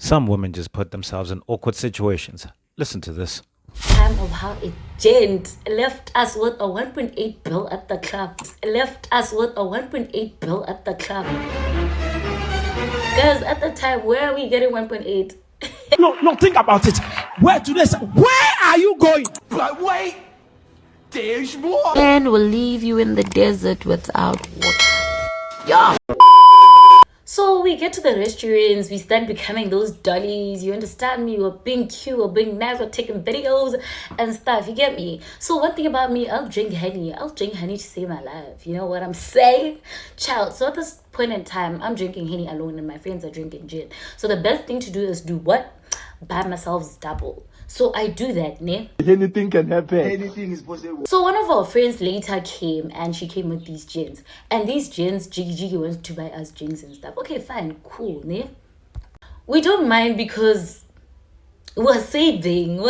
Some women just put themselves in awkward situations. Listen to this. Time of how a gent left us with a 1.8 bill at the club. Left us with a 1.8 bill at the club. Guys, at the time, where are we getting 1.8? No, think about it. Where are you going? But wait, there's more. And will leave you in the desert without water. Yeah. So we get to the restaurants, we start becoming those dollies, you understand me? We're being cute, we're being nice, we're taking videos and stuff, you get me? So one thing about me, I'll drink honey to save my life, you know what I'm saying? Child, so at this point in time, I'm drinking honey alone and my friends are drinking gin. So the best thing to do is do what? Buy myself double. So I do that, ne? Anything can happen. Anything is possible. So one of our friends later came and she came with these gins. And these gins, Jiggy wants to buy us gins and stuff. Okay, fine, cool, ne? We don't mind because we're saving.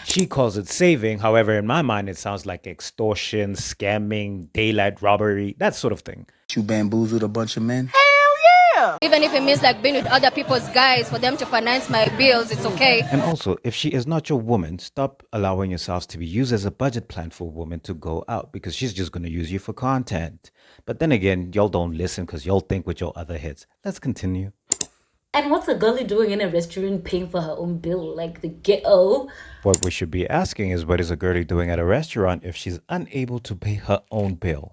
She calls it saving. However, in my mind, it sounds like extortion, scamming, daylight robbery, that sort of thing. You bamboozled a bunch of men? Even if it means like being with other people's guys for them to finance my bills, it's okay. And also, if she is not your woman, stop allowing yourselves to be used as a budget plan for a woman to go out because she's just going to use you for content. But then again, y'all don't listen because y'all think with your other heads. Let's continue. And what's a girlie doing in a restaurant paying for her own bill? Like the ghetto? What we should be asking is, what is a girlie doing at a restaurant if she's unable to pay her own bill?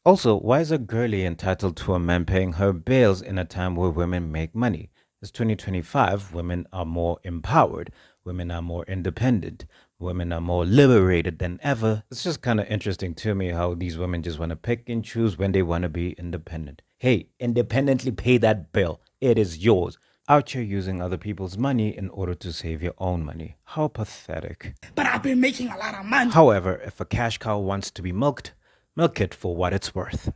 Also, why is a girlie entitled to a man paying her bills in a time where women make money? It's 2025, women are more empowered, women are more independent, women are more liberated than ever. It's just kind of interesting to me how these women just want to pick and choose when they want to be independent. Hey, independently pay that bill. It is yours. Out here using other people's money in order to save your own money. How pathetic. But I've been making a lot of money. However, if a cash cow wants to be milked, milk it for what it's worth.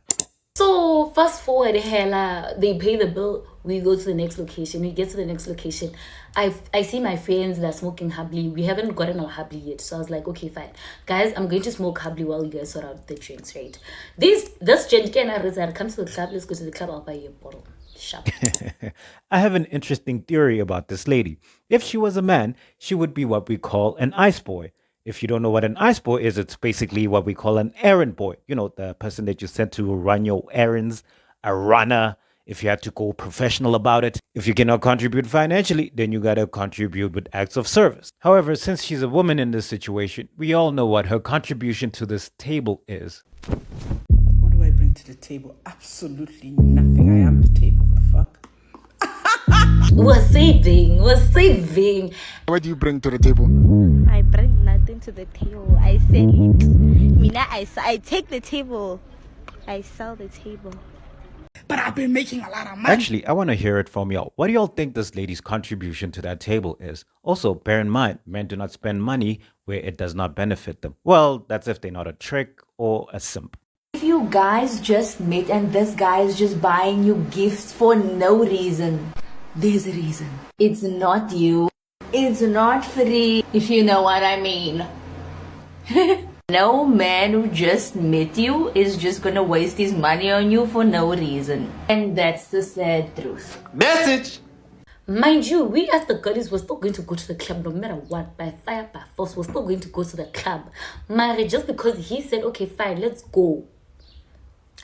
So fast forward, hella, they pay the bill. We go to the next location. We get to the next location. I see my friends that are smoking habli. We haven't gotten our habli yet. So I was like, okay, fine. Guys, I'm going to smoke habli while you guys sort out the drinks, right? This gentleman comes to the club. Let's go to the club. I'll buy you a bottle. Shop. I have an interesting theory about this lady. If she was a man, she would be what we call an ice boy. If you don't know what an ice boy is, it's basically what we call an errand boy. You know, the person that you sent to run your errands, a runner. If you had to go professional about it. If you cannot contribute financially, then you gotta contribute with acts of service. However, since she's a woman in this situation, we all know what her contribution to this table is. What do I bring to the table? Absolutely nothing. I am the table. What the fuck? We're saving. What do you bring to the table? I bring nothing to the table. I sell it. Mina, I take the table. I sell the table. But I've been making a lot of money. Actually, I want to hear it from y'all. What do y'all think this lady's contribution to that table is? Also, bear in mind, men do not spend money where it does not benefit them. Well, that's if they're not a trick or a simp. If you guys just met and this guy is just buying you gifts for no reason, there's a reason. It's not you. It's not free, if you know what I mean. No man who just met you is just gonna waste his money on you for no reason. And that's the sad truth. Message! Mind you, we as the girlies were still going to go to the club no matter what. By fire, by force, we're still going to go to the club. Mari, just because he said, okay, fine, let's go.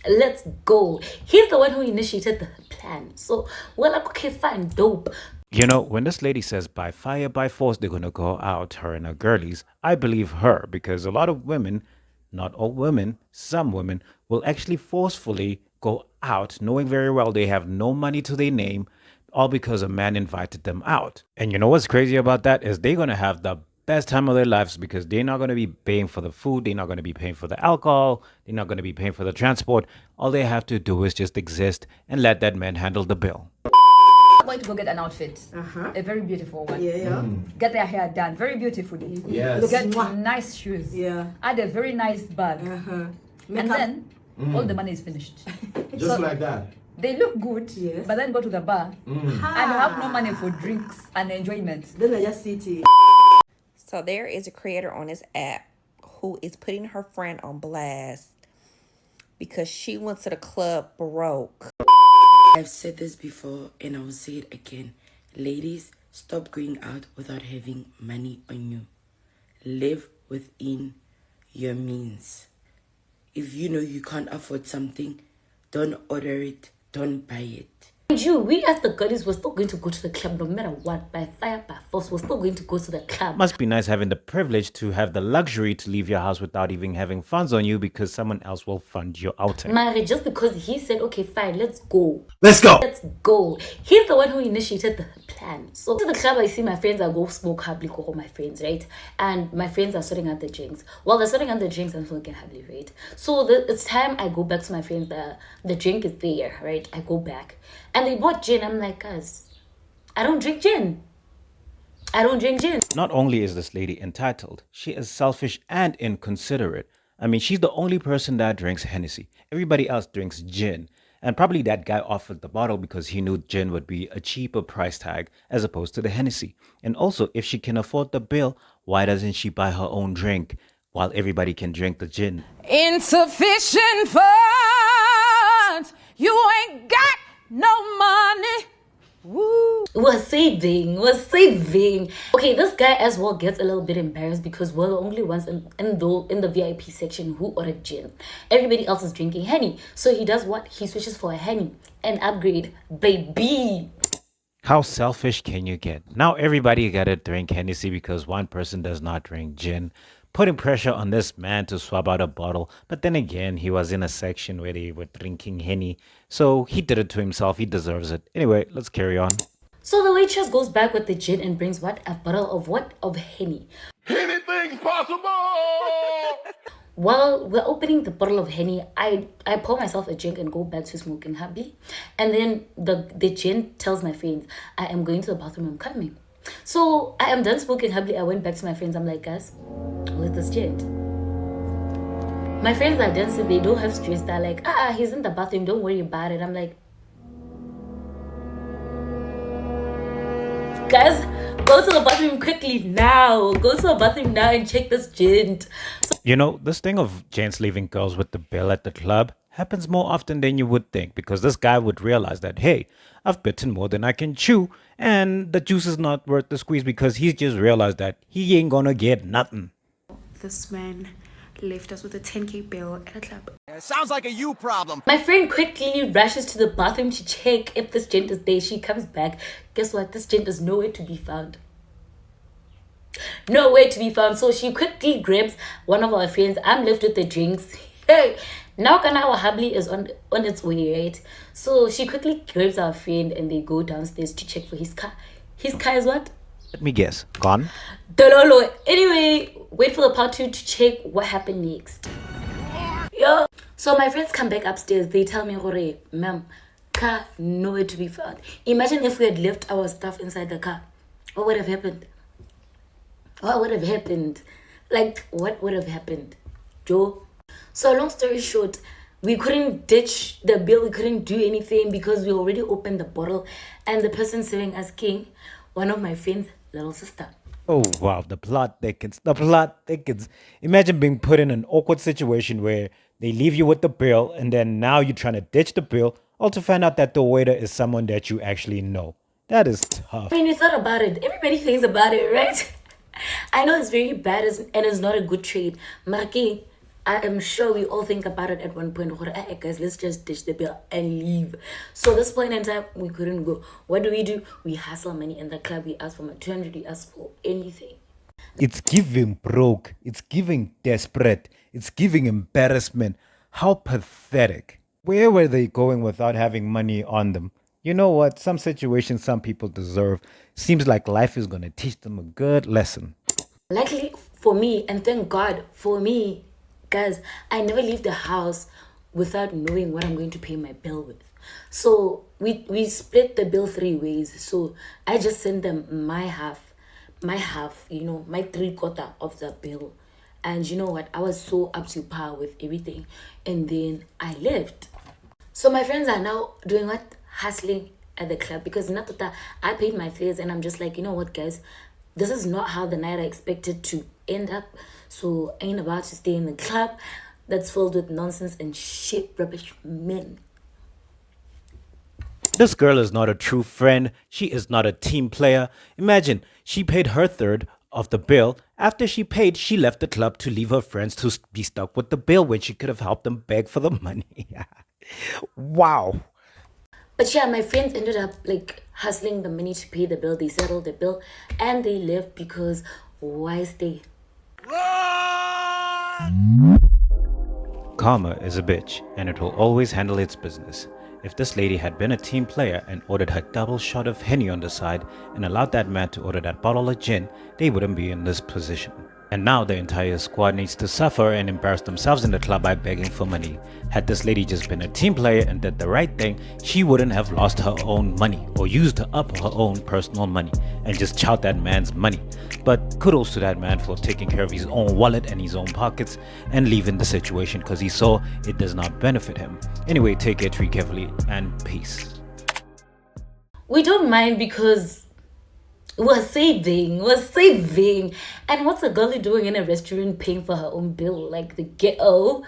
Let's go. He's the one who initiated the plan. So we're like, okay, fine, dope. You know, when this lady says by fire, by force, they're going to go out, her and her girlies, I believe her because a lot of women, not all women, some women will actually forcefully go out knowing very well they have no money to their name, all because a man invited them out. And you know what's crazy about that is they're going to have the best time of their lives because they're not going to be paying for the food, they're not going to be paying for the alcohol, they're not going to be paying for the transport. All they have to do is just exist and let that man handle the bill. I'm going to go get an outfit, a very beautiful one. Yeah. Get their hair done very beautifully. Yes. Get nice shoes. Yeah. Add a very nice bag. And then all the money is finished. Just like that. They look good, Yes. but then go to the bar and have no money for drinks and enjoyment. Then I just sit here. So there is a creator on this app who is putting her friend on blast because she went to the club broke. I've said this before and I will say it again. Ladies, stop going out without having money on you. Live within your means. If you know you can't afford something, don't order it, don't buy it. We as the girlies were still going to go to the club no matter what, by fire, by force. We're still going to go to the club. Must be nice having the privilege to have the luxury to leave your house without even having funds on you because someone else will fund your outing. Mari, just because he said, okay, fine, let's go. Let's go. Let's go. He's the one who initiated the plan. So to the club, I see my friends. I go smoke habli with my friends, right? And my friends are sorting out the drinks. While they're sorting out the drinks, I'm smoking habli, right? So it's time I go back to my friends. The drink is there, right? I go back. And they bought gin. I'm like, guys, I don't drink gin. I don't drink gin. Not only is this lady entitled, she is selfish and inconsiderate. I mean, she's the only person that drinks Hennessy. Everybody else drinks gin. And probably that guy offered the bottle because he knew gin would be a cheaper price tag as opposed to the Hennessy. And also, if she can afford the bill, why doesn't she buy her own drink while everybody can drink the gin? Insufficient funds. You ain't got no money. Woo. We're saving. Okay, this guy as well gets a little bit embarrassed because we're the only ones in the VIP section who ordered gin. Everybody else is drinking Henny. So he does what? He switches for a Henny. An upgrade, baby. How selfish can you get? Now everybody gotta drink Hennessy because one person does not drink gin. Putting pressure on this man to swap out a bottle. But then again, he was in a section where they were drinking Henny. So he did it to himself. He deserves it. Anyway, let's carry on. So the waitress goes back with the gin and brings what? A bottle of what? Of Henny. Anything's possible. While we're opening the bottle of Henny, I pour myself a drink and go back to smoking hubby. And then the gin tells my friends, I am going to the bathroom, I'm coming. So I am done smoking hubby. I went back to my friends. I'm like, guys, where's this gin? My friends are dancing. They don't have stress. They're like, he's in the bathroom. Don't worry about it. I'm like, guys, go to the bathroom quickly now. Go to the bathroom now and check this gin. You know, this thing of gents leaving girls with the bill at the club happens more often than you would think because this guy would realize that, hey, I've bitten more than I can chew and the juice is not worth the squeeze because he's just realized that he ain't gonna get nothing. This man left us with a 10K bill at a club. It sounds like a you problem. My friend quickly rushes to the bathroom to check if this gent is there. She comes back. Guess what? This gent is nowhere to be found. Nowhere to be found. So she quickly grabs one of our friends. I'm left with the drinks. Hey, now our hubby is on its way, right? So she quickly grabs our friend and they go downstairs to check for his car. His car is what? Let me guess. Gone? Dololo. Anyway, wait for the part 2 to check what happened next. Yeah. So my friends come back upstairs. They tell me, "Hore, ma'am, car nowhere to be found." Imagine if we had left our stuff inside the car. What would have happened? What would have happened? Like, what would have happened? Joe? So long story short, we couldn't ditch the bill. We couldn't do anything because we already opened the bottle. And the person serving us king, one of my friends' little sister. Oh, wow. The plot thickens. The plot thickens. Imagine being put in an awkward situation where they leave you with the bill and then now you're trying to ditch the bill or to find out that the waiter is someone that you actually know. That is tough. I mean, you thought about it. Everybody thinks about it, right? I know it's very bad and it's not a good trade. Maraki, I am sure we all think about it at one point. Hey, guys, let's just ditch the bill and leave. So this point in time, we couldn't go. What do? We hustle money in the club. We ask for my 200. We ask for anything. It's giving broke. It's giving desperate. It's giving embarrassment. How pathetic. Where were they going without having money on them? You know what? Some situations some people deserve. Seems like life is going to teach them a good lesson. Luckily for me, and thank God for me, guys, I never leave the house without knowing what I'm going to pay my bill with. So we split the bill 3 ways. So I just send them my half, my 3/4 of the bill. And you know what? I was so up to par with everything. And then I left. So my friends are now doing what? Hustling at the club. Because Natuta, I paid my fares and I'm just like, you know what, guys? This is not how the night I expected to end up. So I ain't about to stay in the club that's filled with nonsense and shit rubbish men. This girl is not a true friend. She is not a team player. Imagine, she paid her third of the bill. After she paid, she left the club to leave her friends to be stuck with the bill when she could have helped them beg for the money. Wow. But yeah, my friends ended up like hustling the money to pay the bill. They settled the bill and they left because why stay? Karma is a bitch, and it will always handle its business. If this lady had been a team player and ordered her double shot of Henny on the side and allowed that man to order that bottle of gin, they wouldn't be in this position. And now the entire squad needs to suffer and embarrass themselves in the club by begging for money. Had this lady just been a team player and did the right thing, she wouldn't have lost her own money or used up her own personal money and just chowed that man's money. But kudos to that man for taking care of his own wallet and his own pockets and leaving the situation because he saw it does not benefit him. Anyway, take care, treat carefully, and peace. We don't mind because we're saving. And what's a girlie doing in a restaurant paying for her own bill? Like the ghetto?